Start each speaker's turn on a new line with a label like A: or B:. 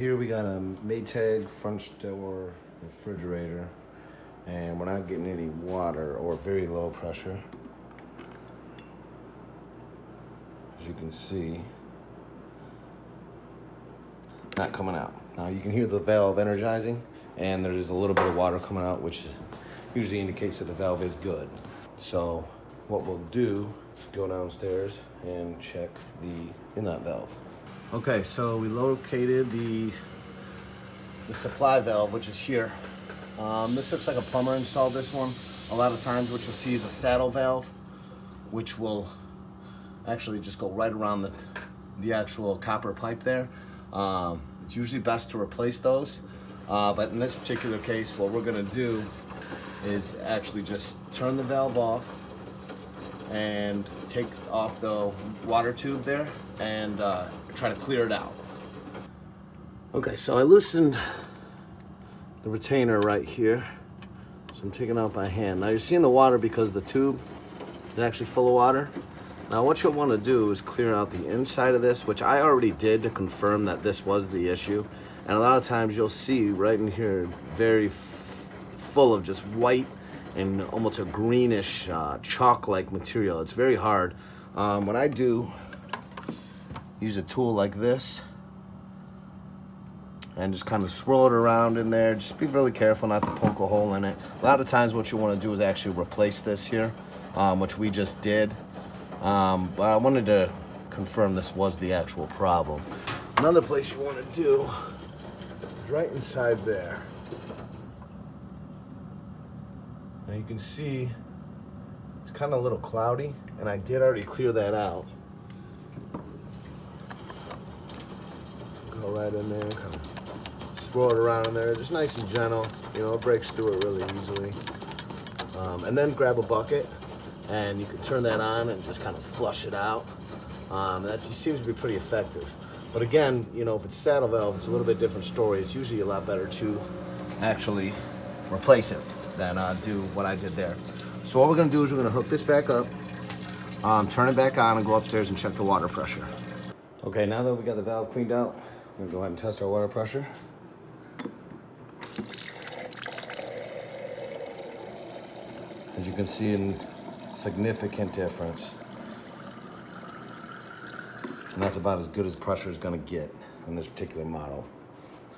A: Here we got a Maytag front door refrigerator, and we're not getting any water or very low pressure. As you can see, not coming out. Now you can hear the valve energizing, and there's a little bit of water coming out, which usually indicates that the valve is good. So what we'll do is go downstairs and check the inlet valve. Okay, so we located the supply valve, which is here. This looks like a plumber installed this one. A lot of times what you'll see is a saddle valve, which will actually just go right around the actual copper pipe there. It's usually best to replace those, but in this particular case, what we're gonna do is actually just turn the valve off and take off the water tube there and try to clear it out. Okay, so I loosened the retainer right here. So I'm taking it out by hand. Now you're seeing the water because the tube is actually full of water. Now what you'll want to do is clear out the inside of this, which I already did to confirm that this was the issue. And a lot of times you'll see right in here, very full of just white and almost a greenish chalk-like material. It's very hard. What I do, use a tool like this and just kind of swirl it around in there. Just be really careful not to poke a hole in it. A lot of times what you want to do is actually replace this here, which we just did. But I wanted to confirm this was the actual problem. Another place you want to do is right inside there. Now you can see it's kind of a little cloudy, and I did already clear that out. Go right in there, kind of swirl it around in there, just nice and gentle. You know, it breaks through it really easily. And then grab a bucket, and you can turn that on and just kind of flush it out. That just seems to be pretty effective. But again, you know, if it's a saddle valve, it's a little bit different story. It's usually a lot better to actually replace it than do what I did there. So what we're gonna do is we're gonna hook this back up, turn it back on, and go upstairs and check the water pressure. Okay, now that we got the valve cleaned out, we're gonna go ahead and test our water pressure. As you can see, a significant difference. And that's about as good as pressure is gonna get in this particular model.